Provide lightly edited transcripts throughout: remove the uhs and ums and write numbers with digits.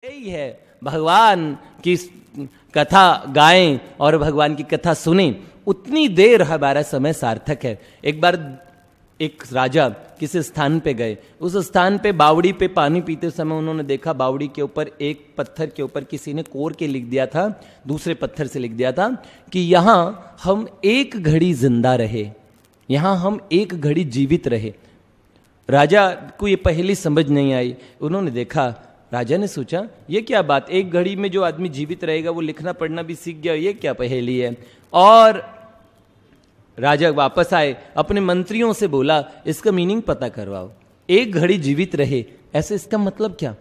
यही है, भगवान की कथा गाएं और भगवान की कथा सुने, उतनी देर हमारा समय सार्थक है। एक बार एक राजा किसी स्थान पे गए, उस स्थान पे बावड़ी पे पानी पीते समय उन्होंने देखा बावड़ी के ऊपर एक पत्थर के ऊपर किसी ने कोर के लिख दिया था, दूसरे पत्थर से लिख दिया था कि यहां हम एक घड़ी जिंदा रहे, यहां हम एक घड़ी जीवित रहे। राजा को ये पहेली समझ नहीं आई। उन्होंने देखा, राजा ने सोचा ये क्या बात, एक घड़ी में जो आदमी जीवित रहेगा वो लिखना पढ़ना भी सीख गया, ये क्या पहेली है। और राजा वापस आए, अपने मंत्रियों से बोला इसका मीनिंग पता करवाओ, एक घड़ी जीवित रहे ऐसे इसका मतलब क्या।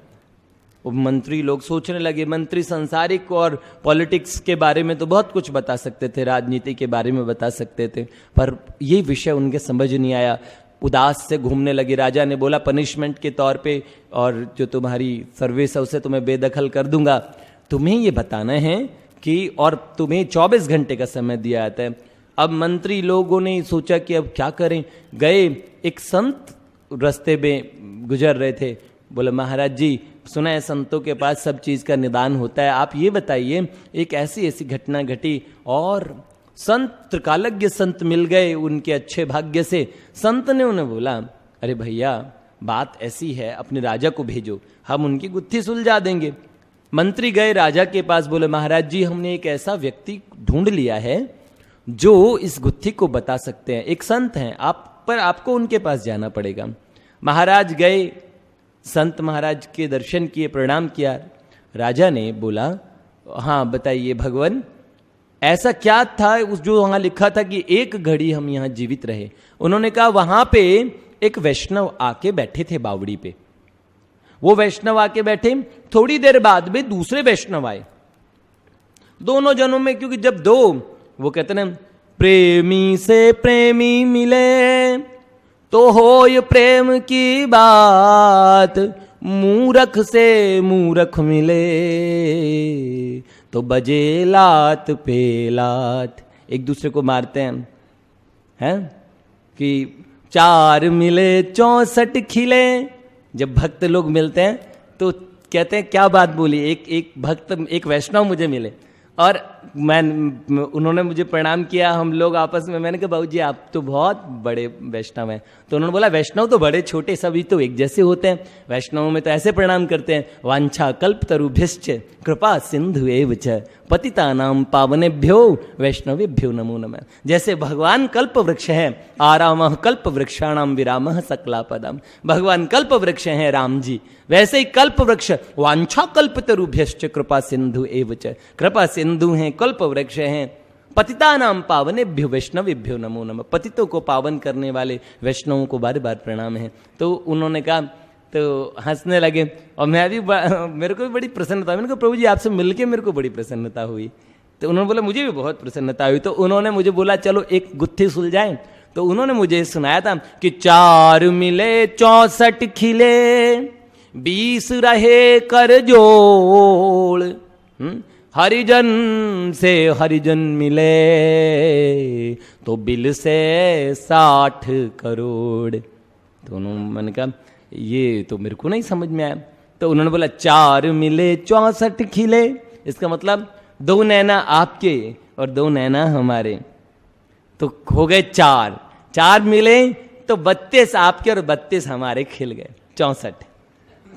वो मंत्री लोग सोचने लगे, मंत्री सांसारिक और पॉलिटिक्स के बारे में तो बहुत कुछ बता सकते थे, राजनीति के बारे में बता सकते थे, पर ये विषय उनके समझ नहीं आया। उदास से घूमने लगे। राजा ने बोला पनिशमेंट के तौर पे, और जो तुम्हारी सर्विस है उसे तुम्हें बेदखल कर दूंगा, तुम्हें ये बताना है कि, और तुम्हें 24 घंटे का समय दिया जाता है। अब मंत्री लोगों ने सोचा कि अब क्या करें। गए, एक संत रास्ते में गुजर रहे थे, बोले महाराज जी सुना है संतों के पास सब चीज का निदान होता है, आप ये बताइए एक ऐसी ऐसी घटना घटी। और संत त्रिकालज्ञ संत मिल गए उनके अच्छे भाग्य से। संत ने उन्हें बोला अरे भैया बात ऐसी है, अपने राजा को भेजो, हम उनकी गुत्थी सुलझा देंगे। मंत्री गए राजा के पास, बोले महाराज जी हमने एक ऐसा व्यक्ति ढूंढ लिया है जो इस गुत्थी को बता सकते हैं, एक संत हैं, आपको उनके पास जाना पड़ेगा। महाराज गए, संत महाराज के दर्शन किए, प्रणाम किया। राजा ने बोला हाँ बताइए भगवान, ऐसा क्या था उस जो वहां लिखा था कि एक घड़ी हम यहां जीवित रहे। उन्होंने कहा वहां पे एक वैष्णव आके बैठे थे बावड़ी पे, वो वैष्णव आके बैठे, थोड़ी देर बाद में दूसरे वैष्णव आए। दोनों जनों में, क्योंकि जब दो, वो कहते ना प्रेमी से प्रेमी मिले तो होय प्रेम की बात, मूरख से मूरख मिले तो बजे लात पे लात। एक दूसरे को मारते हैं कि 4 मिले 64 खिले। जब भक्त लोग मिलते हैं तो कहते हैं क्या बात बोली, एक भक्त, एक वैष्णव मुझे मिले और उन्होंने मुझे प्रणाम किया, हम लोग आपस में, मैंने कहा बाबूजी आप तो बहुत बड़े वैष्णव हैं। तो उन्होंने बोला वैष्णव तो बड़े छोटे सभी तो एक जैसे होते हैं, वैष्णवों में तो ऐसे प्रणाम करते हैं, वांछा कल्पतरुभ्यश्च कृपा सिंधु एव च पतितानां पावनेभ्यो वैष्णवेभ्यो नमो नमः। जैसे भगवान कल्प वृक्ष है, आरामः कल्प वृक्षाणाम विरामः सकलापदम, भगवान कल्प वृक्ष हैं राम जी, वैसे ही कल्प वृक्ष वांछा कल्पतरुभ्यश्च कृपा सिंधु एव च, कृपा सिंधु हैं, कल्प वृक्ष हैं, पतितानां पावनेभ्यो वैष्णवेभ्यो नमो नमः, पतितों को पावन करने वाले वैष्णवों को बार बार प्रणाम है। तो उन्होंने कहा, तो हंसने लगे और मैं भी, मेरे को भी बड़ी प्रसन्नता, मैंने कहा प्रभु जी आपसे मिलके मेरे को बड़ी प्रसन्नता हुई। तो उन्होंने बोला मुझे भी बहुत प्रसन्नता हुई। तो उन्होंने मुझे बोला चलो एक गुत्थी सुलझाएं। तो उन्होंने मुझे सुनाया था कि 4 मिले 64 खिले, 20 रहे कर जोड़, हरिजन से हरिजन मिले तो बिल से 60 करोड़। तो उन्होंने, मैंने कहा ये तो मेरे को नहीं समझ में आया। तो उन्होंने बोला 4 मिले 64 खिले, इसका मतलब 2 नैना आपके और 2 नैना हमारे, तो हो गए 4, 4 मिले तो 32 आपके और 32 हमारे खिल गए 64।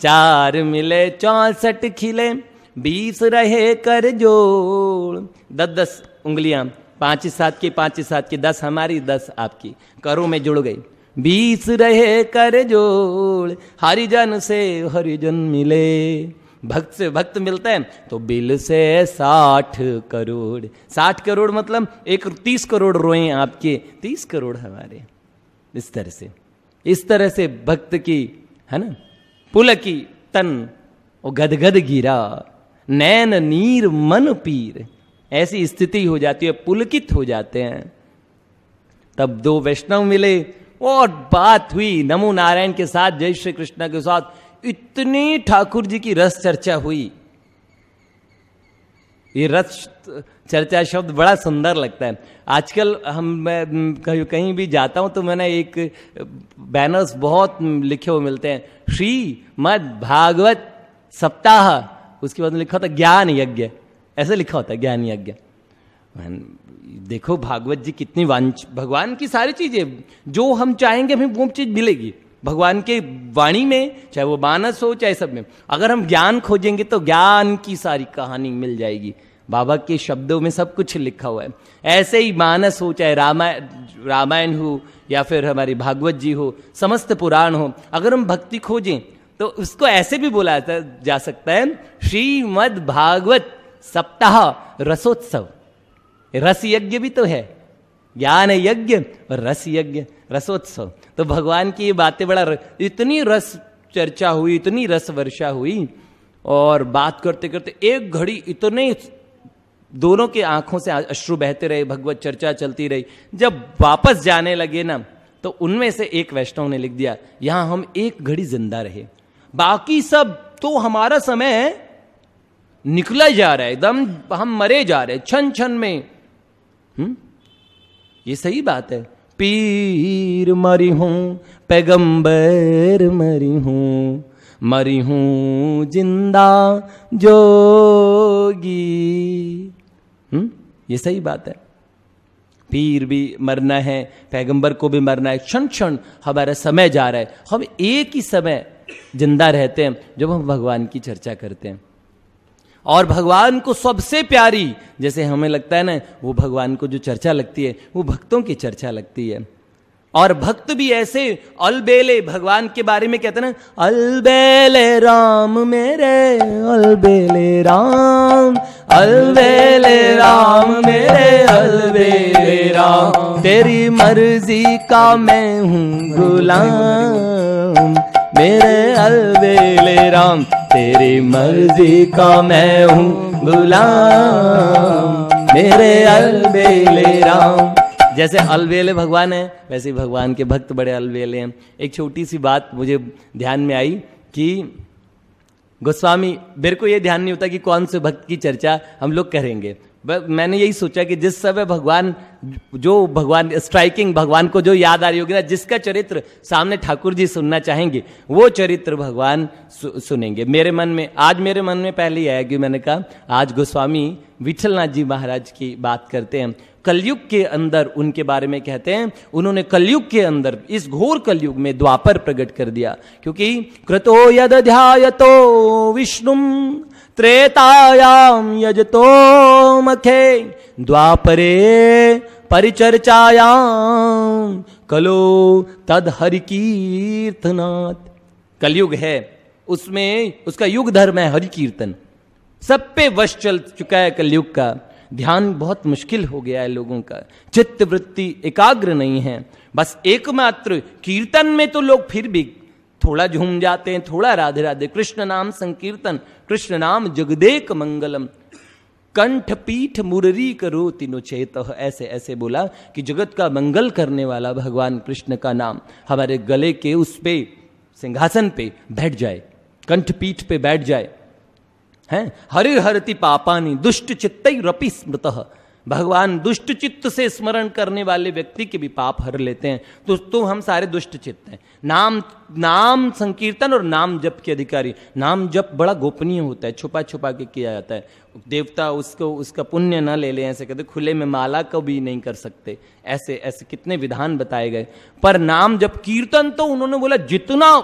4 मिले 64 खिले, 20 रहे कर जोड़, 10-10 उंगलियां, 5 7 की 5 7 की, 10 हमारी 10 आपकी, करों में जुड़ गई। 20 रहे कर जोड़, हरिजन से हरिजन मिले, भक्त से भक्त मिलता है तो बिल से 60 करोड़। 60 करोड़ मतलब 30 करोड़ रोए आपके, 30 करोड़ हमारे। इस तरह से भक्त की, है ना, पुल की तन वो गदगद गिरा, नैन नीर मन पीर, ऐसी स्थिति हो जाती है, पुलकित हो जाते हैं। तब 2 वैष्णव मिले और बात हुई नमो नारायण के साथ, जय श्री कृष्ण के साथ, इतनी ठाकुर जी की रस चर्चा हुई। ये रस चर्चा शब्द बड़ा सुंदर लगता है। आजकल मैं कहीं भी जाता हूं तो मैंने एक बैनर्स बहुत लिखे हुए मिलते हैं, श्री मद भागवत सप्ताह उसके बाद में लिखा होता ज्ञान यज्ञ, ऐसे लिखा होता है ज्ञान यज्ञ। देखो भागवत जी कितनी भगवान की सारी चीजें जो हम चाहेंगे हमें वो चीज मिलेगी भगवान के वाणी में, चाहे वो मानस हो चाहे सब में। अगर हम ज्ञान खोजेंगे तो ज्ञान की सारी कहानी मिल जाएगी, बाबा के शब्दों में सब कुछ लिखा हुआ है। ऐसे ही मानस हो, चाहे रामायण हो या फिर हमारी भागवत जी हो, समस्त पुराण हो, अगर हम भक्ति खोजें तो उसको ऐसे भी बोला जा सकता है श्रीमद् भागवत सप्ताह रसोत्सव। रस यज्ञ भी तो है, ज्ञान यज्ञ और रस यज्ञ, रसोत्सव। तो भगवान की ये बातें बड़ा इतनी रस चर्चा हुई, इतनी रस वर्षा हुई, और बात करते करते एक घड़ी इतने दोनों के आंखों से अश्रु बहते रहे, भगवत चर्चा चलती रही। जब वापस जाने लगे ना तो उनमें से एक वैष्णव ने लिख दिया, यहां हम एक घड़ी जिंदा रहे, बाकी सब तो हमारा समय निकला जा रहा है, एकदम हम मरे जा रहे क्षण क्षण में। ये सही बात है। पीर मरी हूं, पैगंबर मरी हूं जिंदा जोगी। ये सही बात है। पीर भी मरना है, पैगंबर को भी मरना है, क्षण क्षण हमारा समय जा रहा है। हम एक ही समय जिंदा रहते हैं जब हम भगवान की चर्चा करते हैं। और भगवान को सबसे प्यारी, जैसे हमें लगता है ना, वो भगवान को जो चर्चा लगती है वो भक्तों की चर्चा लगती है। और भक्त भी ऐसे अलबेले भगवान के बारे में कहते हैं ना, अलबेले राम मेरे, अलबेले राम, अलबेले राम मेरे, अलबेले राम, तेरी मर्जी का मैं हूँ गुलाम, मेरे अलबेले राम, तेरी मर्जी का मैं हूँ गुलाम, मेरे अलबेले राम। जैसे अलबेले भगवान है वैसे ही भगवान के भक्त बड़े अलबेले हैं। एक छोटी सी बात मुझे ध्यान में आई कि गोस्वामी, मेरे को ये ध्यान नहीं होता कि कौन से भक्त की चर्चा हम लोग करेंगे, मैंने यही सोचा कि जिस समय भगवान, जो भगवान स्ट्राइकिंग, भगवान को जो याद आ रही होगी ना, जिसका चरित्र सामने ठाकुर जी सुनना चाहेंगे वो चरित्र भगवान सुनेंगे। मेरे मन में पहले ही आया कि मैंने कहा आज गोस्वामी विठलनाथ जी महाराज की बात करते हैं। कलयुग के अंदर उनके बारे में कहते हैं, उन्होंने कलयुग के अंदर, इस घोर कलयुग में द्वापर प्रकट कर दिया। क्योंकि कृतो यद ध्यायतो विष्णुम त्रेतायाम यजतो मखे द्वापरे परिचर्चायाम कलो तद हरि कीर्तनात्। कलयुग है, उसमें उसका युग धर्म है हरि कीर्तन। सब पे वश चल चुका है कलयुग का। ध्यान बहुत मुश्किल हो गया है लोगों का, चित्त वृत्ति एकाग्र नहीं है। बस एकमात्र कीर्तन में तो लोग फिर भी थोड़ा झूम जाते हैं, थोड़ा राधे राधे, कृष्ण नाम संकीर्तन, कृष्ण नाम जगदेक मंगलम, कंठ पीठ मुररी करो तीनों चेत। ऐसे ऐसे बोला कि जगत का मंगल करने वाला भगवान कृष्ण का नाम हमारे गले के उस पे सिंहासन पे बैठ जाए, कंठ पीठ पे बैठ जाए। हैं हरि हरति पापानि दुष्ट चित्तैरपि स्मृतः। भगवान दुष्ट चित्त से स्मरण करने वाले व्यक्ति के भी पाप हर लेते हैं। तो हम सारे दुष्ट चित्त हैं। नाम संकीर्तन और नाम जप के अधिकारी। नाम जप बड़ा गोपनीय होता है, छुपा छुपा के किया जाता है। देवता उसका पुण्य ना ले लें, ऐसे कहते, खुले में माला को भी नहीं कर सकते। ऐसे ऐसे कितने विधान बताए गए। पर नाम जप कीर्तन तो उन्होंने बोला जितना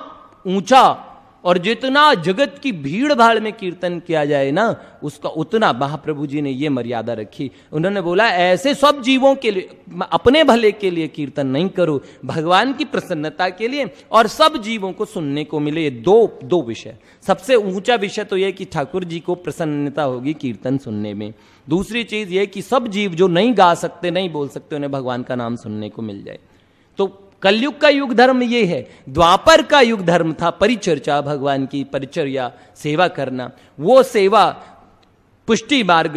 ऊंचा और जितना जगत की भीड़ भाड़ में कीर्तन किया जाए ना, उसका उतना महाप्रभु जी ने ये मर्यादा रखी। उन्होंने बोला ऐसे सब जीवों के लिए, अपने भले के लिए कीर्तन नहीं करो, भगवान की प्रसन्नता के लिए और सब जीवों को सुनने को मिले। ये दो विषय। सबसे ऊंचा विषय तो यह कि ठाकुर जी को प्रसन्नता होगी कीर्तन सुनने में। दूसरी चीज ये कि सब जीव जो नहीं गा सकते, नहीं बोल सकते, उन्हें भगवान का नाम सुनने को मिल जाए। तो कलयुग का युग धर्म ये है। द्वापर का युग धर्म था परिचर्चा, भगवान की परिचर्या, सेवा करना। वो सेवा पुष्टि मार्ग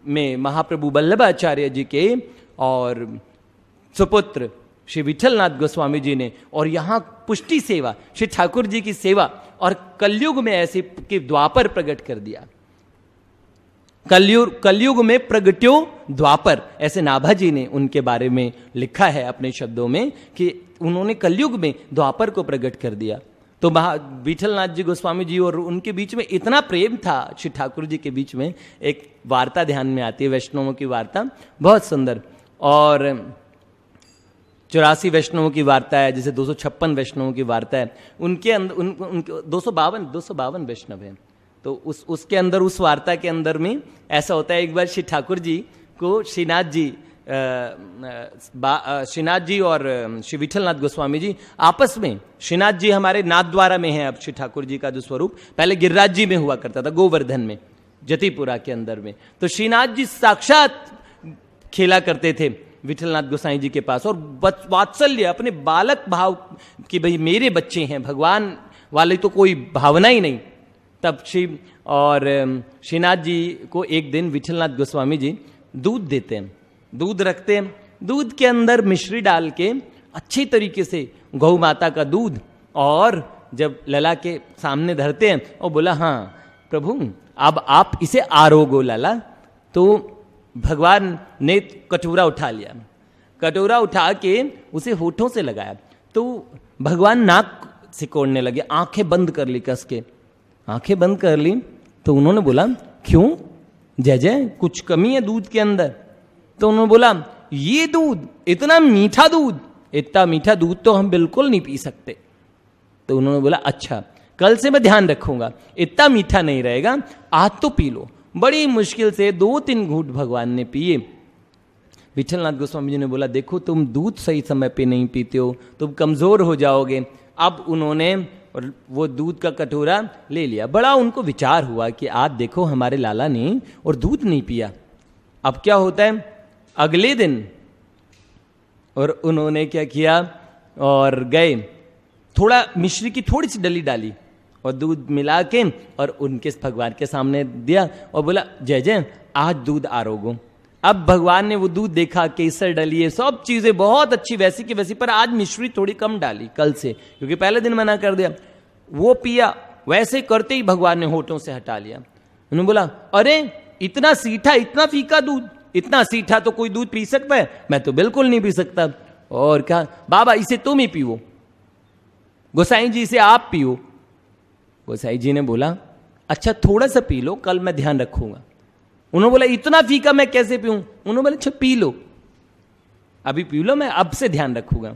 में महाप्रभु वल्लभाचार्य जी के और सुपुत्र श्री विठलनाथ गोस्वामी जी ने, और यहाँ पुष्टि सेवा श्री ठाकुर जी की सेवा, और कलयुग में ऐसे कि द्वापर प्रकट कर दिया। कलयुग में प्रगट्यो द्वापर, ऐसे नाभा जी ने उनके बारे में लिखा है अपने शब्दों में कि उन्होंने कलयुग में द्वापर को प्रकट कर दिया। तो विठलनाथ जी गोस्वामी जी और उनके बीच में इतना प्रेम था, श्री ठाकुर जी के बीच में। एक वार्ता ध्यान में आती है, वैष्णवों की वार्ता, बहुत सुंदर। और 84 वैष्णवों की वार्ता है, जैसे 256 वैष्णवों की वार्ता है। उनके अंदर उनके 252 वैष्णव हैं। तो उसके अंदर, उस वार्ता के अंदर में ऐसा होता है, एक बार श्री ठाकुर जी को श्रीनाथ जी और श्री विठलनाथ गोस्वामी जी आपस में, श्रीनाथ जी हमारे नाथद्वारा में है अब श्री ठाकुर जी का जो स्वरूप, पहले गिरिराज जी में हुआ करता था, गोवर्धन में, जतिपुरा के अंदर में। तो श्रीनाथ जी साक्षात खेला करते थे विठलनाथ गोसाई जी के पास, और वात्सल्य, अपने बालक भाव कि भाई मेरे बच्चे हैं, भगवान वाले तो कोई भावना ही नहीं। तब श्रीनाथ जी को एक दिन विठलनाथ गोस्वामी जी दूध देते हैं, दूध रखते हैं, दूध के अंदर मिश्री डाल के अच्छी तरीके से गौ माता का दूध, और जब लला के सामने धरते हैं और बोला, हाँ प्रभु अब आप इसे आरोगो लला। तो भगवान ने कटोरा उठा लिया, कटोरा उठा के उसे होठों से लगाया, तो भगवान नाक सिकोड़ने लगे, आंखें बंद कर ली, कस के आंखें बंद कर ली। तो उन्होंने बोला, क्यों जय जय, कुछ कमी है दूध के अंदर? तो उन्होंने बोला, ये दूध, इतना मीठा दूध, इतना मीठा दूध तो हम बिल्कुल नहीं पी सकते। तो उन्होंने बोला, अच्छा कल से मैं ध्यान रखूंगा, इतना मीठा नहीं रहेगा, आज तो पी लो। बड़ी मुश्किल से 2-3 घूंट भगवान ने पिए। विठलनाथ गोस्वामी जी ने बोला, देखो तुम दूध सही समय पे नहीं पीते हो, तुम कमजोर हो जाओगे। अब उन्होंने वो दूध का कटोरा ले लिया। बड़ा उनको विचार हुआ कि आज देखो हमारे लाला ने और दूध नहीं पिया। अब क्या होता है, अगले दिन और उन्होंने क्या किया, और गए, थोड़ा मिश्री की थोड़ी सी डली डाली और दूध मिला के और उनके भगवान के सामने दिया और बोला, जय जय आज दूध आरोगो। अब भगवान ने वो दूध देखा, केसर डली है, सब चीजें बहुत अच्छी वैसी की वैसी, पर आज मिश्री थोड़ी कम डाली कल से, क्योंकि पहले दिन मना कर दिया। वो पिया, वैसे करते ही भगवान ने होठों से हटा लिया। उन्होंने बोला, अरे इतना सीठा, इतना फीका दूध, इतना सीठा तो कोई दूध पी सकता है? मैं तो बिल्कुल नहीं पी सकता। और कहा, बाबा इसे तुम ही पियो, गोसाई जी से आप पियो। गोसाई जी ने बोला, अच्छा थोड़ा सा पी लो, कल मैं ध्यान रखूंगा। उन्होंने बोला, इतना फीका मैं कैसे पीऊं? उन्होंने बोला, अच्छा पी लो, अभी पी लो, मैं अब से ध्यान रखूंगा।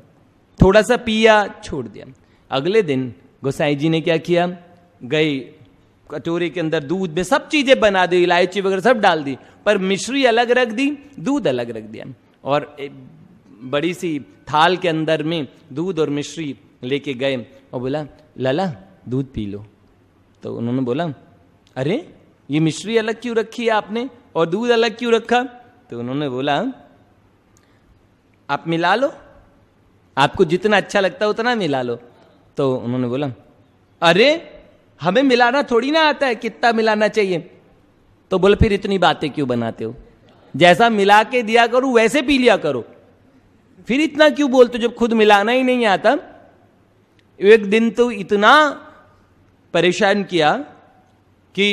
थोड़ा सा पिया, छोड़ दिया। अगले दिन गोसाई जी ने क्या किया, गई कटोरे के अंदर दूध में सब चीजें बना दी, इलायची वगैरह सब डाल दी, पर मिश्री अलग रख दी, दूध अलग रख दिया, और बड़ी सी थाल के अंदर में दूध और मिश्री लेके गए और बोला, लाला दूध पी लो। तो उन्होंने बोला, अरे ये मिश्री अलग क्यों रखी है आपने और दूध अलग क्यों रखा? तो उन्होंने बोला, आप मिला लो, आपको जितना अच्छा लगता है उतना मिला लो। तो उन्होंने बोला, अरे हमें मिलाना थोड़ी ना आता है, कितना मिलाना चाहिए। तो बोले, फिर इतनी बातें क्यों बनाते हो, जैसा मिला के दिया करूं वैसे पी लिया करो, फिर इतना क्यों बोलते जब खुद मिलाना ही नहीं आता। एक दिन तो इतना परेशान किया कि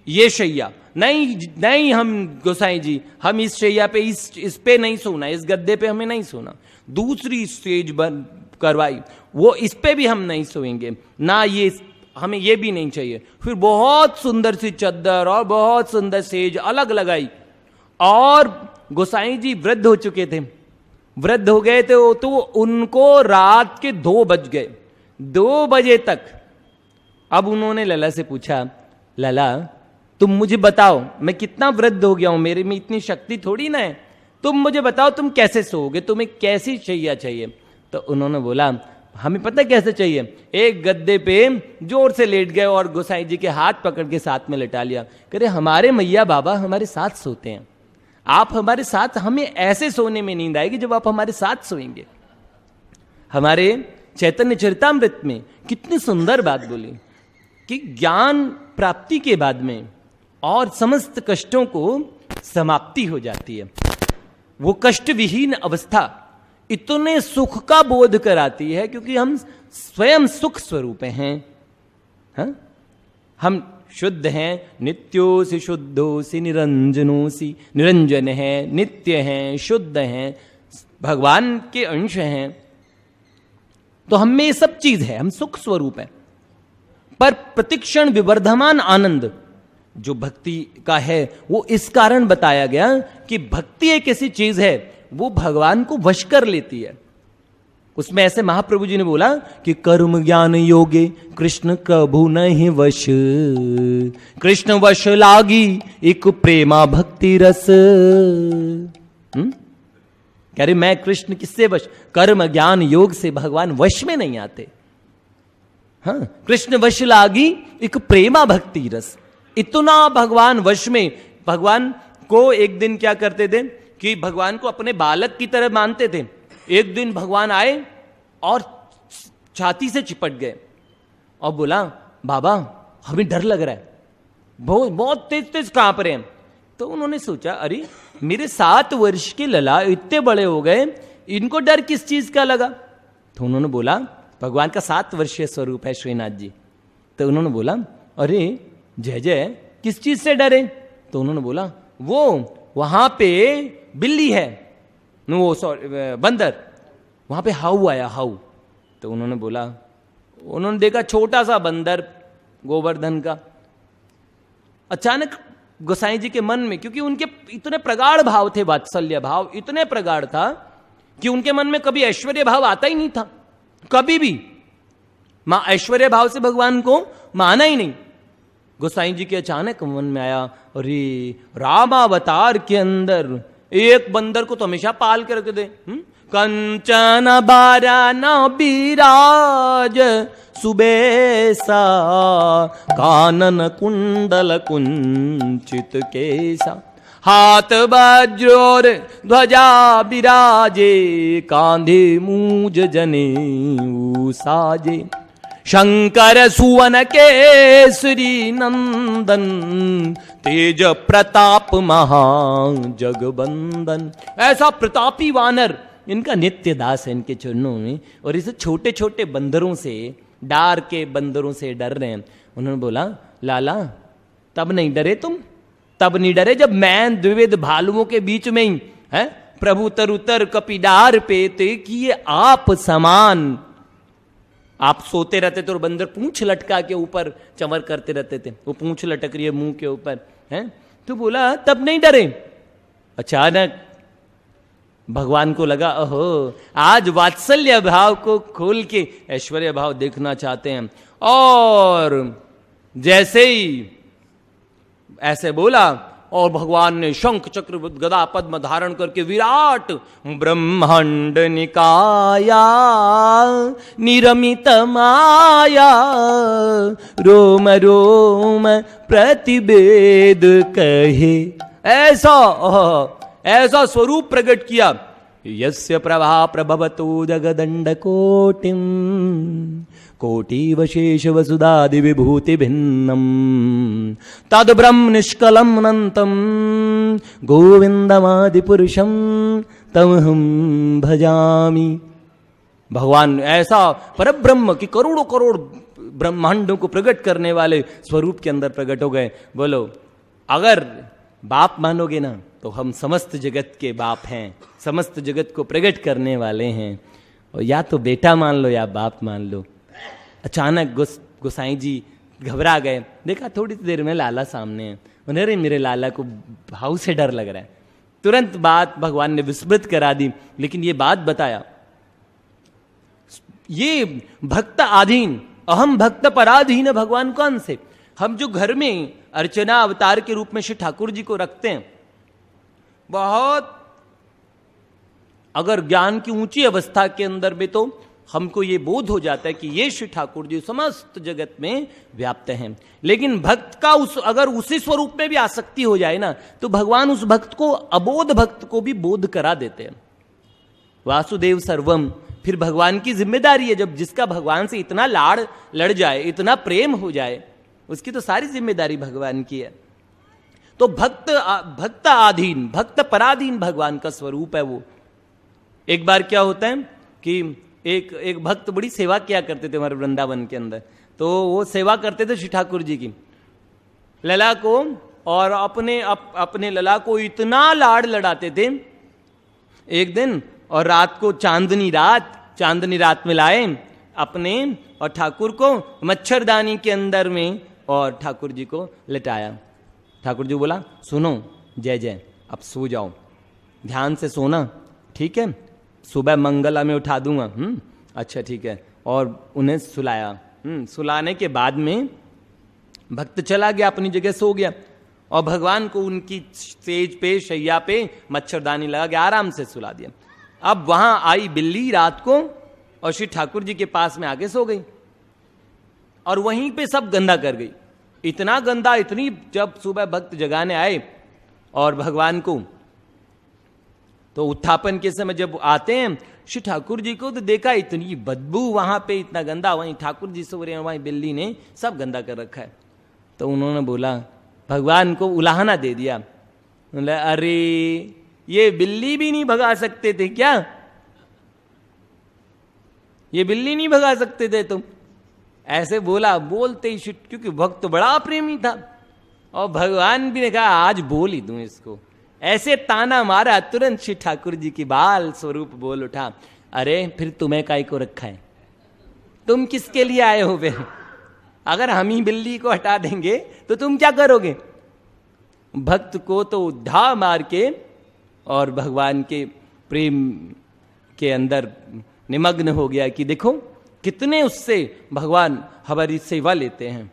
ये शैया नहीं, हम गोसाई जी, हम इस शैया पे इस पे नहीं सोना, इस गद्दे पे हमें नहीं सोना। दूसरी स्टेज बन करवाई, वो इस पे भी हम नहीं सोएंगे ना, ये हमें ये भी नहीं चाहिए। फिर बहुत सुंदर सी चद्दर और बहुत सुंदर सेज अलग लगाई, और गोसाई जी वृद्ध हो चुके थे, वृद्ध हो गए थे, तो उनको रात के 2 बज गए, 2 बजे तक। अब उन्होंने लला से पूछा, लला तुम मुझे बताओ, मैं कितना वृद्ध हो गया हूं, मेरे में इतनी शक्ति थोड़ी ना है, तुम मुझे बताओ तुम कैसे सोओगे, तुम्हें कैसी शैया चाहिए? तो उन्होंने बोला, हमें पता कैसे चाहिए, एक गद्दे पे जोर से लेट गए और गोसाई जी के हाथ पकड़ के साथ में लेटा लिया। कह रहे, हमारे मैया बाबा हमारे साथ सोते हैं, आप हमारे साथ, हमें ऐसे सोने में नींद आएगी जब आप हमारे साथ सोएंगे। हमारे चैतन्य चरितामृत में कितनी सुंदर बात बोली कि ज्ञान प्राप्ति के बाद में और समस्त कष्टों को समाप्ति हो जाती है। वो कष्ट विहीन अवस्था इतने सुख का बोध कराती है, क्योंकि हम स्वयं सुख स्वरूप हैं। हाँ? हम शुद्ध हैं, नित्योसि शुद्धोसि निरंजनोसि, निरंजन है, नित्य हैं, शुद्ध हैं, भगवान के अंश हैं। तो हम में सब चीज है, हम सुख स्वरूप हैं। पर प्रतिक्षण विवर्धमान आनंद जो भक्ति का है वो इस कारण बताया गया कि भक्ति एक ऐसी चीज है वो भगवान को वश कर लेती है। उसमें ऐसे महाप्रभु जी ने बोला कि कर्म ज्ञान योगे कृष्ण प्रभु नहीं वश, कृष्ण वश लागी एक प्रेमा भक्ति रस। कह रहे मैं कृष्ण किससे वश, कर्म ज्ञान योग से भगवान वश में नहीं आते। हाँ, कृष्ण वश लागी एक प्रेमा भक्ति रस, इतना भगवान वश में। भगवान को एक दिन क्या करते थे कि भगवान को अपने बालक की तरह मानते थे। एक दिन भगवान आए और छाती से चिपट गए और बोला बाबा हमें डर लग रहा है, बहुत बहुत तेज तेज कांप रहे हैं। तो उन्होंने सोचा अरे मेरे 7 वर्ष के लला इतने बड़े हो गए, इनको डर किस चीज का लगा। तो उन्होंने बोला भगवान का 7 वर्षीय स्वरूप है श्रीनाथ जी। तो उन्होंने बोला अरे जय जय किस चीज से डरे। तो उन्होंने बोला वो वहां पे बिल्ली है, वो सॉरी बंदर, वहां पे हाउ आया हाउ। तो उन्होंने बोला, उन्होंने देखा छोटा सा बंदर गोवर्धन का। अचानक गोसाई जी के मन में, क्योंकि उनके इतने प्रगाढ़ भाव थे, वात्सल्य भाव इतने प्रगाढ़ था कि उनके मन में कभी ऐश्वर्य भाव आता ही नहीं था, कभी भी मां ऐश्वर्य भाव से भगवान को माना ही नहीं। गोसाई जी के अचानक मन में आया अरे रामावतार के अंदर एक बंदर को तो हमेशा पाल के रख दे। कंचन बारान बिराज सुबेसा कानन कुंडल कुंचित केसा हाथ वज्रोर ध्वजा बिराजे कांधे मूज जने साजे शंकर सुवन केसरी नंदन तेज प्रताप महा जगबंदन। ऐसा प्रतापी वानर इनका नित्य दास है इनके चरणों में, और इसे छोटे छोटे बंदरों से, डार के बंदरों से डर रहे हैं। उन्होंने बोला लाला तब नहीं डरे तुम, तब नहीं डरे जब मैं द्विविध भालुओं के बीच में ही है प्रभु तरुतर कपिडार पे ते किए आप समान। आप सोते रहते थे और बंदर पूंछ लटका के ऊपर चंवर करते रहते थे, वो पूंछ लटक रही है मुंह के ऊपर है। तो बोला तब नहीं डरे। अचानक भगवान को लगा ओहो आज वात्सल्य भाव को खोल के ऐश्वर्य भाव देखना चाहते हैं। और जैसे ही ऐसे बोला और भगवान ने शंख चक्र गदा पद्म धारण करके विराट ब्रह्मांड निकाया निरमित माया रोम रोम प्रतिवेद कहे। ऐसा स्वरूप प्रकट किया। यस्य प्रभा प्रभवतो जगदंड कोटिम कोटिवशेष वसुदादि विभूति भिन्नम तद ब्रह्म निष्कलम अनंतम गोविंदमादि पुरुषम तम हम भजामि। भगवान ऐसा परब्रह्म की करोड़ों करोड़ ब्रह्मांडों को प्रकट करने वाले स्वरूप के अंदर प्रकट हो गए। बोलो अगर बाप मानोगे ना तो हम समस्त जगत के बाप हैं, समस्त जगत को प्रकट करने वाले हैं। और या तो बेटा मान लो या बाप मान लो। अचानक गोसाई जी घबरा गए, देखा थोड़ी देर में लाला सामने है। उन्हें अरे मेरे लाला को भाव से डर लग रहा है। तुरंत बात भगवान ने विस्मृत करा दी, लेकिन ये बात बताया ये भक्त आधीन अहम भक्त पराधीन भगवान कौन से। हम जो घर में अर्चना अवतार के रूप में श्री ठाकुर जी को रखते हैं, बहुत अगर ज्ञान की ऊंची अवस्था के अंदर में तो हमको ये बोध हो जाता है कि ये श्री ठाकुर जी समस्त जगत में व्याप्त हैं। लेकिन भक्त का अगर उसी स्वरूप में भी आसक्ति हो जाए ना तो भगवान उस भक्त को, अबोध भक्त को भी बोध करा देते हैं। वासुदेव सर्वम फिर भगवान की जिम्मेदारी है। जब जिसका भगवान से इतना लाड़ लड़ जाए, इतना प्रेम हो जाए, उसकी तो सारी जिम्मेदारी भगवान की है। तो भक्त आधीन भक्त पराधीन भगवान का स्वरूप है वो। एक बार क्या होता है कि एक भक्त बड़ी सेवा किया करते थे हमारे वृंदावन के अंदर। तो वो सेवा करते थे श्री ठाकुर जी की लला को, और अपने लला को इतना लाड़ लड़ाते थे एक दिन। और रात को चांदनी रात में लाए, अपने और ठाकुर को मच्छरदानी के अंदर में और ठाकुर जी को लिटाया। ठाकुर जी बोला, सुनो जय जय, अब सो जाओ, ध्यान से सोना, ठीक है, सुबह मंगला में उठा दूंगा। अच्छा ठीक है। और उन्हें सुलाया। सुलाने के बाद में भक्त चला गया, अपनी जगह सो गया, और भगवान को उनकी सेज पे, शैया पे मच्छरदानी लगा के आराम से सुला दिया। अब वहां आई बिल्ली रात को और श्री ठाकुर जी के पास में आके सो गई, और वहीं पे सब गंदा कर गई। इतना गंदा, इतनी, जब सुबह भक्त जगाने आए और भगवान को, तो उत्थापन के समय जब आते हैं श्री ठाकुर जी को, तो देखा इतनी बदबू वहां पे, इतना गंदा, वहीं ठाकुर जी सो रहे हैं, वहीं बिल्ली ने सब गंदा कर रखा है। तो उन्होंने बोला, भगवान को उलाहना दे दिया, बोले अरे ये बिल्ली भी नहीं भगा सकते थे क्या? ये बिल्ली नहीं भगा सकते थे तुम? ऐसे बोला। बोलते ही, क्योंकि भक्त तो बड़ा प्रेमी था, और भगवान भी ने कहा आज बोल ही दूं इसको। ऐसे ताना मारा, तुरंत श्री ठाकुर जी की बाल स्वरूप बोल उठा, अरे फिर तुम्हें काय को रखा है? तुम किसके लिए आए हो फिर? अगर हम ही बिल्ली को हटा देंगे तो तुम क्या करोगे? भक्त को तो ढा मार के और भगवान के प्रेम के अंदर निमग्न हो गया कि देखो कितने उससे भगवान हमारी सेवा लेते हैं।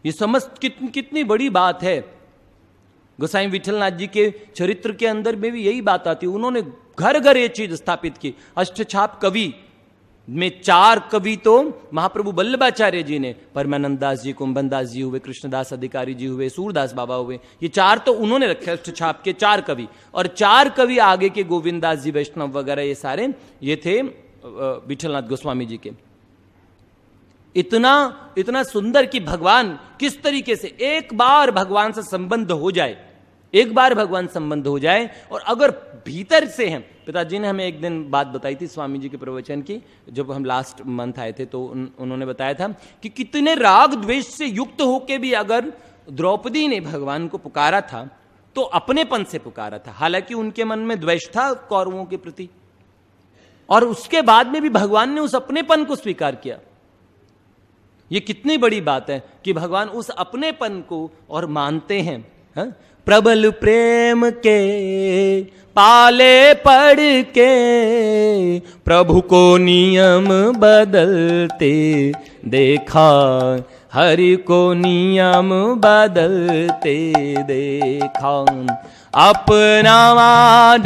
ये समझ कितनी बड़ी बात है। गोसाई विठलनाथ जी के चरित्र के अंदर में भी यही बात आती है। उन्होंने घर घर ये चीज स्थापित की। अष्टछाप कवि में 4 कवि तो महाप्रभु वल्लभाचार्य जी ने, परमानंद दास जी, कुंभन दास जी हुए, कृष्णदास अधिकारी जी हुए, सूरदास बाबा हुए, ये 4 तो उन्होंने रखे अष्टछाप के 4 कवि। और 4 कवि आगे के गोविंद दास जी, वैष्णव वगैरह, ये सारे ये थे विठलनाथ गोस्वामी जी के। इतना सुंदर कि भगवान किस तरीके से एक बार भगवान से संबंध हो जाए, एक बार भगवान संबंध हो जाए, और अगर भीतर से हैं। पिताजी ने हमें एक दिन बात बताई थी स्वामी जी के प्रवचन की, जब हम लास्ट मंथ आए थे, तो उन्होंने बताया था कि कितने राग द्वेष से युक्त होके भी अगर द्रौपदी ने भगवान को पुकारा था तो अपनेपन से पुकारा था। हालांकि उनके मन में द्वेष था कौरवों के प्रति, और उसके बाद में भी भगवान ने उस अपनेपन को स्वीकार किया। ये कितनी बड़ी बात है कि भगवान उस अपनेपन को और मानते हैं। हा? प्रबल प्रेम के पाले पड़ के प्रभु को नियम बदलते देखा, हरि को नियम बदलते देखा। अपना मान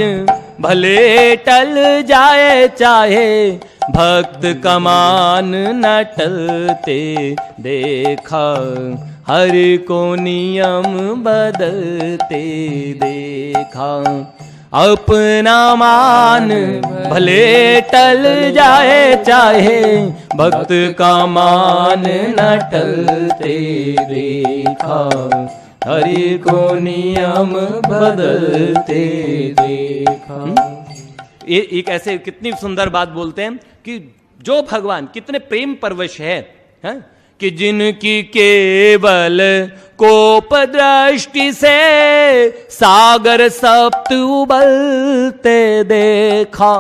भले टल जाए चाहे, भक्त का मान न टलते देखा, हरि को नियम बदलते देखा। अपना मान भले टल जाए चाहे, भक्त का मान न टलते देखा, हरि को नियम बदलते देखा। ये एक ऐसे कितनी सुंदर बात बोलते हैं कि जो भगवान कितने प्रेम परवश है कि जिनकी केवल कोप दृष्टि से सागर सप्त उबलते देखा।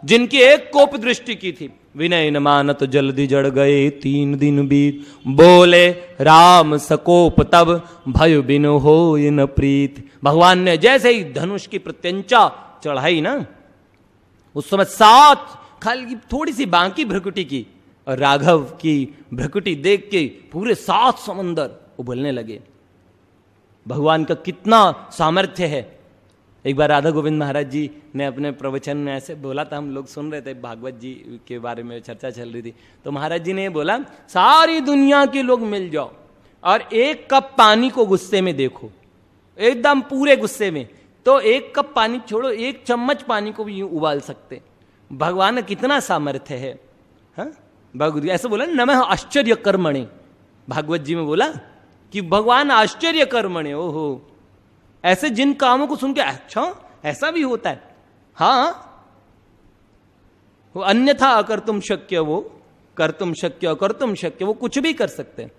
जिनकी एक कोप दृष्टि की थी, विनय न मानत जल्दी जड़ गए 3 दिन बीत, बोले राम सकोप तब भय बिन हो न प्रीत। भगवान ने जैसे ही धनुष की प्रत्यंचा चढ़ाई ना, उस समय 7 खाली थोड़ी सी बांकी भ्रकुटी की, और राघव की भ्रकुटी देख के पूरे 7 समंदर उबलने लगे। भगवान का कितना सामर्थ्य है। एक बार राधा गोविंद महाराज जी ने अपने प्रवचन में ऐसे बोला था, हम लोग सुन रहे थे, भागवत जी के बारे में चर्चा चल रही थी, तो महाराज जी ने बोला सारी दुनिया के लोग मिल जाओ और 1 कप पानी को गुस्से में देखो, एकदम पूरे गुस्से में, तो 1 कप पानी छोड़ो, 1 चम्मच पानी को भी यूं उबाल सकते। भगवान का कितना सामर्थ्य है। हाँ, भगवत ऐसे बोला नमः आश्चर्य कर्मणे, भागवत जी में बोला कि भगवान आश्चर्य कर्मणे। ओहो, ऐसे जिन कामों को सुन के अच्छा ऐसा भी होता है। हाँ, वो अन्यथा अकर तुम शक्य, वो कर तुम शक्य, अकर तुम शक्य, वो कुछ भी कर सकते हैं,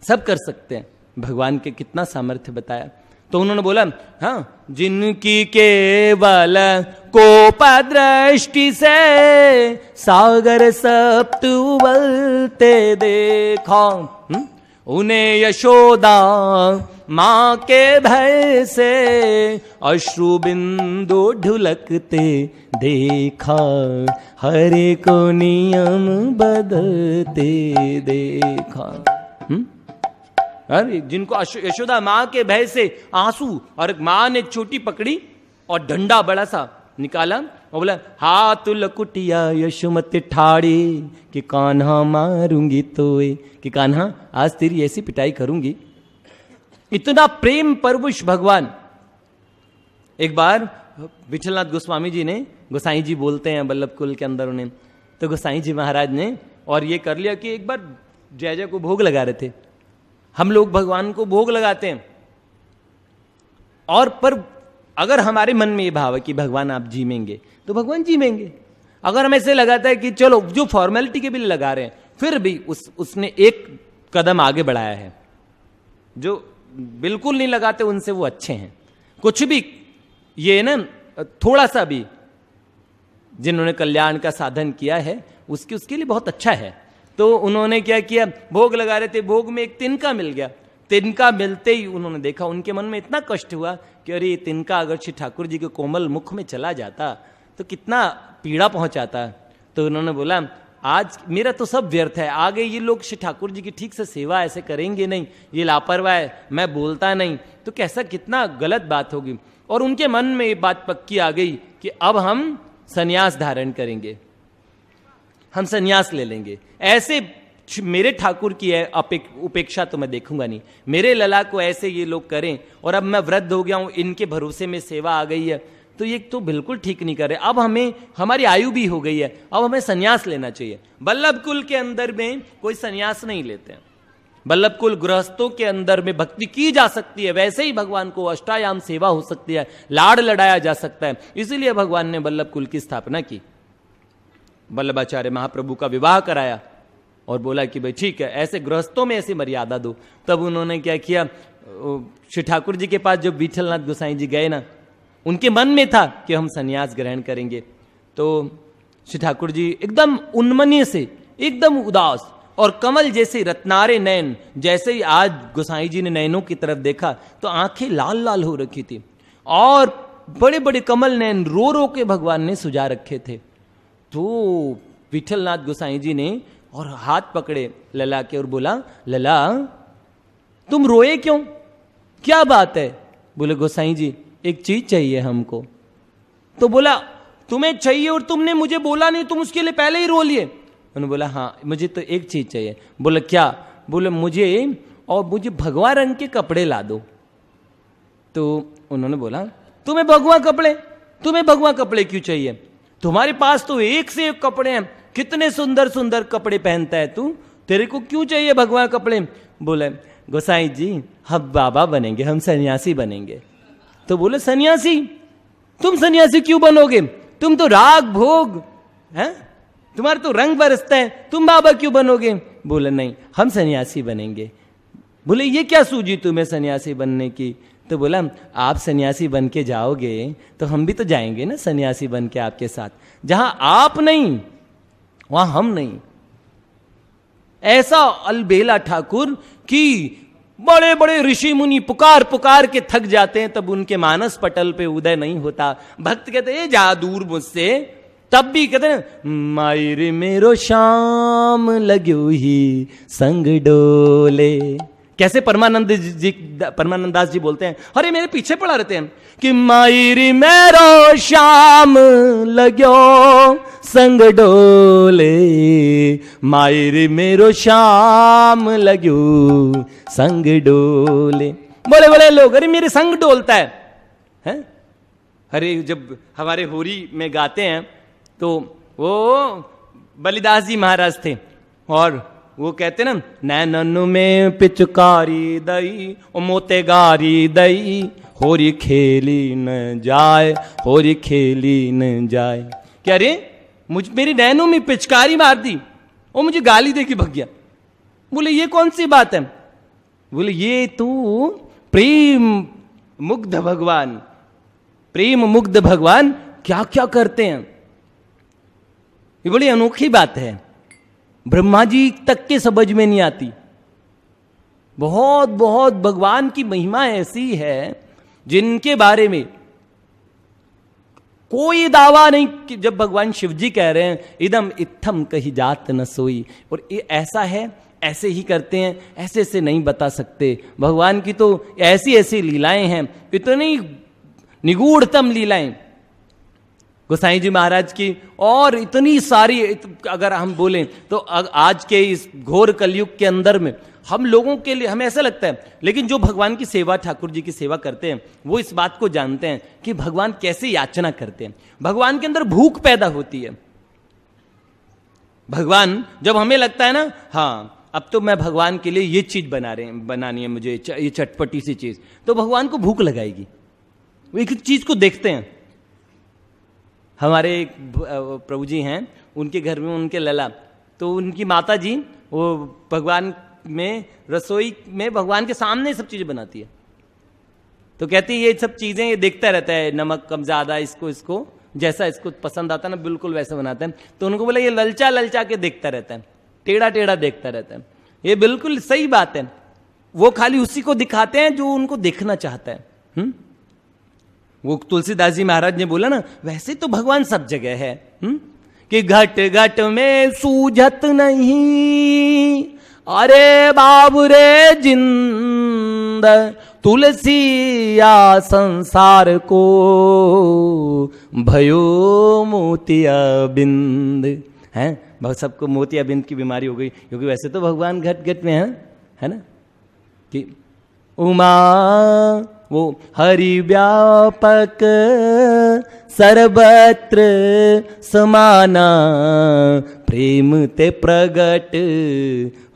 सब कर सकते हैं। भगवान के कितना सामर्थ्य बताया। तो उन्होंने बोला, हाँ, जिनकी केवल कोप दृष्टि से सागर सप्त उबलते देखा, उन्हें यशोदा माँ के भय से अश्रु बिंदु ढुलकते देखा, हरे को नियम बदलते देखा। अरे जिनको यशोदा माँ के भय से आंसू, और माँ ने एक छोटी पकड़ी और डंडा बड़ा सा निकाला और बोला, हाथ लकुटिया यशोमती ठाड़ी कि कान्हा मारूंगी तोए, कि कान्हा आज तेरी ऐसी पिटाई करूंगी। इतना प्रेम परवश भगवान। एक बार विठलनाथ गोस्वामी जी ने, गोसाई जी बोलते हैं बल्लभ कुल के अंदर उन्हें, तो गोसाई जी महाराज ने और ये कर लिया कि एक बार जय जय को भोग लगा रहे थे। हम लोग भगवान को भोग लगाते हैं, और पर अगर हमारे मन में ये भाव है कि भगवान आप जीमेंगे, तो भगवान जीमेंगे। अगर हम ऐसे लगाता है कि चलो जो फॉर्मेलिटी के भी लगा रहे हैं, फिर भी उसने एक कदम आगे बढ़ाया है। जो बिल्कुल नहीं लगाते उनसे वो अच्छे हैं। कुछ भी ये ना थोड़ा सा भी जिन्होंने कल्याण का साधन किया है उसके लिए बहुत अच्छा है। तो उन्होंने क्या किया, भोग लगा रहे थे, भोग में एक तिनका मिल गया। तिनका मिलते ही उन्होंने देखा, उनके मन में इतना कष्ट हुआ कि अरे ये तिनका अगर श्री ठाकुर जी के कोमल मुख में चला जाता तो कितना पीड़ा पहुंचाता। तो उन्होंने बोला, आज मेरा तो सब व्यर्थ है, आगे ये लोग श्री ठाकुर जी की ठीक से सेवा ऐसे करेंगे नहीं, ये लापरवाह है, मैं बोलता नहीं, तो कैसा कितना गलत बात होगी। और उनके मन में ये बात पक्की आ गई कि अब हम संन्यास धारण करेंगे, हम संन्यास ले लेंगे। ऐसे मेरे ठाकुर की है उपेक्षा तो मैं देखूंगा नहीं, मेरे लला को ऐसे ये लोग करें, और अब मैं वृद्ध हो गया हूं, इनके भरोसे में सेवा आ गई है, तो ये तो बिल्कुल ठीक नहीं कर रहे। अब हमें, हमारी आयु भी हो गई है, अब हमें संन्यास लेना चाहिए। बल्लभ कुल के अंदर में कोई संन्यास नहीं लेते हैं। बल्लभ कुल गृहस्थों के अंदर में भक्ति की जा सकती है, वैसे ही भगवान को अष्टायाम सेवा हो सकती है, लाड़ लड़ाया जा सकता है। इसीलिए भगवान ने बल्लभ कुल की स्थापना की, वल्लभाचार्य महाप्रभु का विवाह कराया और बोला कि भाई ठीक है, ऐसे गृहस्थों में ऐसी मर्यादा दो। तब उन्होंने क्या किया, श्री ठाकुर जी के पास जब विठलनाथ गोसाई जी गए ना, उनके मन में था कि हम संन्यास ग्रहण करेंगे। तो श्री ठाकुर जी एकदम उन्मन्य से, एकदम उदास, और कमल जैसे रत्नारे नयन, जैसे ही आज गोसाई जी ने नयनों की तरफ देखा तो आंखें लाल लाल हो रखी थी, और बड़े बड़े कमल नयन रो रो के भगवान ने सुजा रखे थे। तो विठलनाथ गोसाई जी ने और हाथ पकड़े लला के और बोला, लला तुम रोए क्यों, क्या बात है? बोले गोसाई जी एक चीज चाहिए हमको। तो बोला तुम्हें चाहिए और तुमने मुझे बोला नहीं, तुम उसके लिए पहले ही रो लिए। उन्होंने बोला हाँ मुझे तो एक चीज चाहिए। बोले क्या? बोले मुझे भगवा रंग के कपड़े ला दो। तो उन्होंने बोला तुम्हें भगवा कपड़े क्यों चाहिए? तुम्हारे पास तो एक से एक कपड़े हैं, कितने सुंदर सुंदर कपड़े पहनता है तू, तेरे को क्यों चाहिए भगवा कपड़े? बोले गोसाई जी हम बाबा बनेंगे, हम सन्यासी बनेंगे। तो बोले सन्यासी? तुम सन्यासी क्यों बनोगे? तुम तो राग भोग हैं, तुम्हारा तो रंग बरसता है, तुम बाबा क्यों बनोगे? बोले नहीं हम सन्यासी बनेंगे। बोले ये क्या सूझी तुम्हें सन्यासी बनने की? तो बोला आप सन्यासी बन के जाओगे तो हम भी तो जाएंगे ना सन्यासी बन के आपके साथ, जहां आप नहीं वहां हम नहीं। ऐसा अलबेला ठाकुर कि बड़े बड़े ऋषि मुनि पुकार पुकार के थक जाते हैं, तब उनके मानस पटल पे उदय नहीं होता। भक्त कहते हैं जा दूर मुझसे, तब भी कहते हैं मायरे मेरो शाम लग्यो ही संग डोले। कैसे परमानंदास जी बोलते हैं, अरे मेरे पीछे पड़ा रहते हैं कि मायरी मेरो शाम लग्यो संग डोले, मायरी मेरो शाम लग्यो संग डोले। बड़े बड़े लोग अरे मेरे संग डोलता है? अरे जब हमारे होरी में गाते हैं तो वो बलिदास जी महाराज थे, और वो कहते ना नैनन में पिचकारी दई ओ मोतेगारी दई, होरी खेली न जाए, होरी खेली न जाए। क्या रे मेरी नैनों में पिचकारी मार दी और मुझे गाली दे के भग गया। बोले ये कौन सी बात है? बोले ये तू प्रेम मुग्ध भगवान, प्रेम मुग्ध भगवान क्या क्या करते हैं, ये बड़ी अनोखी बात है, ब्रह्मा जी तक के समझ में नहीं आती। बहुत बहुत भगवान की महिमा ऐसी है जिनके बारे में कोई दावा नहीं कि जब भगवान शिव जी कह रहे हैं इदम इत्थम कही जात न सोई, और ये ऐसा है, ऐसे ही करते हैं, ऐसे ऐसे नहीं बता सकते। भगवान की तो ऐसी ऐसी लीलाएं हैं, इतनी निगूढ़तम लीलाएं गोसाई जी महाराज की, और इतनी सारी, अगर हम बोलें तो आज के इस घोर कलयुग के अंदर में हम लोगों के लिए हमें ऐसा लगता है, लेकिन जो भगवान की सेवा, ठाकुर जी की सेवा करते हैं, वो इस बात को जानते हैं कि भगवान कैसे याचना करते हैं। भगवान के अंदर भूख पैदा होती है। भगवान, जब हमें लगता है ना, हाँ अब तो मैं भगवान के लिए ये चीज बनानी है मुझे, ये चटपटी सी चीज, तो भगवान को भूख लगाएगी। वो एक चीज को देखते हैं। हमारे एक प्रभु जी हैं, उनके घर में उनके लला, तो उनकी माता जी वो भगवान में रसोई में भगवान के सामने सब चीजें बनाती है, तो कहती है ये सब चीजें ये देखता रहता है, नमक कम ज्यादा, इसको जैसा इसको पसंद आता है ना बिल्कुल वैसा बनाता है। तो उनको बोला ये ललचा ललचा के देखता रहता है, टेढ़ा टेढ़ा देखता रहता है। ये बिल्कुल सही बात है, वो खाली उसी को दिखाते हैं जो उनको देखना चाहता है। वो तुलसीदास जी महाराज ने बोला ना, वैसे तो भगवान सब जगह है, कि घट घट में सूझत नहीं, अरे बाबू रे जिंद तुलसी या संसार को भयो मोतिया बिंद है। बहुत सबको मोतिया बिंद की बीमारी हो गई, क्योंकि वैसे तो भगवान घट घट में है ना, कि उमा वो हरि व्यापक सर्वत्र समाना, प्रेम ते प्रगट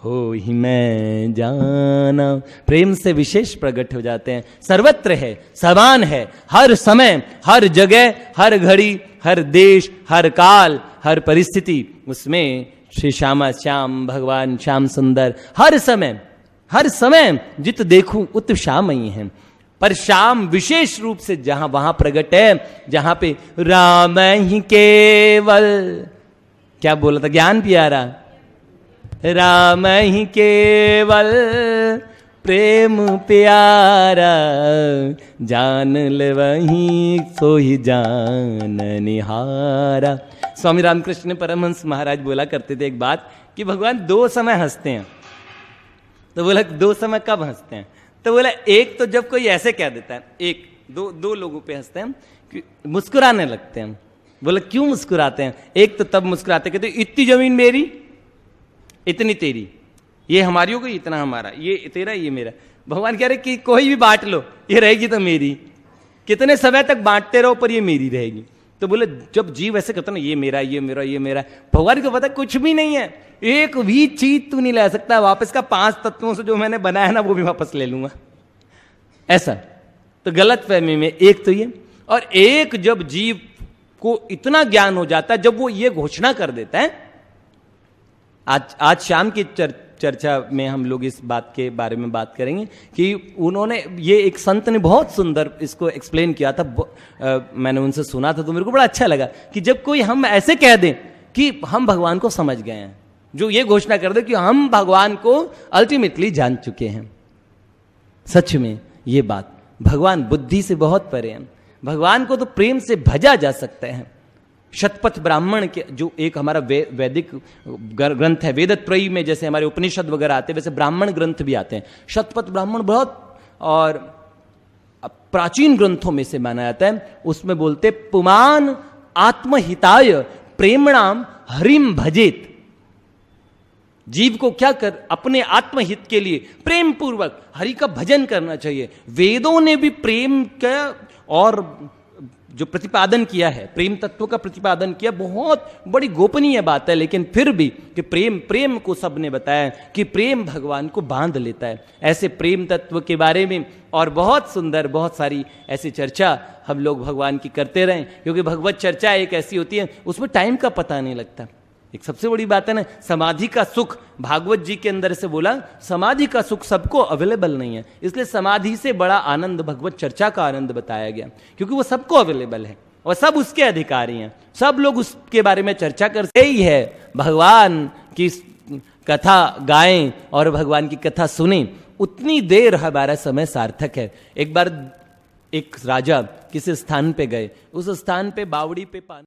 हो ही मैं जाना। प्रेम से विशेष प्रकट हो जाते हैं, सर्वत्र है, समान है, हर समय, हर जगह, हर घड़ी, हर देश, हर काल, हर परिस्थिति, उसमें श्री श्यामा श्याम भगवान श्याम सुंदर हर समय जित देखूं उत श्याम ही है। पर श्याम विशेष रूप से जहां वहां प्रकट है, जहां पे राम ही केवल, क्या बोला था ज्ञान प्यारा, राम ही केवल प्रेम प्यारा, जान ले वही सो ही जान निहारा। स्वामी रामकृष्ण परमहंस महाराज बोला करते थे एक बात, कि भगवान दो समय हंसते हैं। तो बोला दो समय कब हंसते हैं? तो बोला एक तो जब कोई ऐसे कह देता है, एक दो लोगों पे हंसते हैं, मुस्कुराने लगते हैं। बोला क्यों मुस्कुराते हैं? एक तो तब मुस्कुराते कहते इतनी जमीन मेरी, इतनी तेरी, ये हमारी हो गई, इतना हमारा, ये तेरा, ये मेरा। भगवान कह रहे कि कोई भी बांट लो, ये रहेगी तो मेरी, कितने समय तक बांटते रहो पर ये मेरी रहेगी। तो बोले जब जीव ऐसे कहता ना ये मेरा, ये मेरा, ये मेरा, भगवान को पता कुछ भी नहीं है, एक भी चीज तू नहीं ले सकता वापस का, 5 तत्वों से जो मैंने बनाया ना वो भी वापस ले लूंगा, ऐसा। तो गलत फहमी में एक तो ये, और एक जब जीव को इतना ज्ञान हो जाता है, जब वो ये घोषणा कर देता है। आज शाम की चर्चा में हम लोग इस बात के बारे में बात करेंगे कि उन्होंने, ये एक संत ने बहुत सुंदर इसको एक्सप्लेन किया था, मैंने उनसे सुना था तो मेरे को बड़ा अच्छा लगा, कि जब कोई हम ऐसे कह दें कि हम भगवान को समझ गए हैं, जो ये घोषणा कर दे कि हम भगवान को अल्टीमेटली जान चुके हैं। सच में ये बात, भगवान बुद्धि से बहुत परे हैं, भगवान को तो प्रेम से भजा जा सकता है। शतपथ ब्राह्मण के, जो एक हमारा वैदिक ग्रंथ है, वेदत्रयी में जैसे हमारे उपनिषद वगैरह आते हैं, वैसे ब्राह्मण ग्रंथ भी आते हैं। शतपथ ब्राह्मण बहुत और प्राचीन ग्रंथों में से माना जाता है। उसमें बोलते पुमान आत्महिताय प्रेमणाम हरिम भजेत। जीव को क्या कर, अपने आत्महित के लिए प्रेम पूर्वक हरि का भजन करना चाहिए। वेदों ने भी प्रेम का और जो प्रतिपादन किया है, प्रेम तत्व का प्रतिपादन किया, बहुत बड़ी गोपनीय बात है, लेकिन फिर भी कि प्रेम को सबने बताया कि प्रेम भगवान को बांध लेता है। ऐसे प्रेम तत्व के बारे में और बहुत सुंदर, बहुत सारी ऐसी चर्चा हम लोग भगवान की करते रहें, क्योंकि भगवत चर्चा एक ऐसी होती है उसमें टाइम का पता नहीं लगता। एक सबसे बड़ी बात है ना, समाधि का सुख भागवत जी के अंदर से बोला, समाधि का सुख सबको अवेलेबल नहीं है, इसलिए समाधि से बड़ा आनंद भगवत चर्चा का आनंद बताया गया, क्योंकि वो सबको अवेलेबल है और सब उसके अधिकारी हैं, सब लोग उसके बारे में चर्चा करते ही है। भगवान की कथा गाएं और भगवान की कथा सुने, उतनी देर हमारा समय सार्थक है। एक बार एक राजा किसी स्थान पे गए, उस स्थान पे बावड़ी पे पानी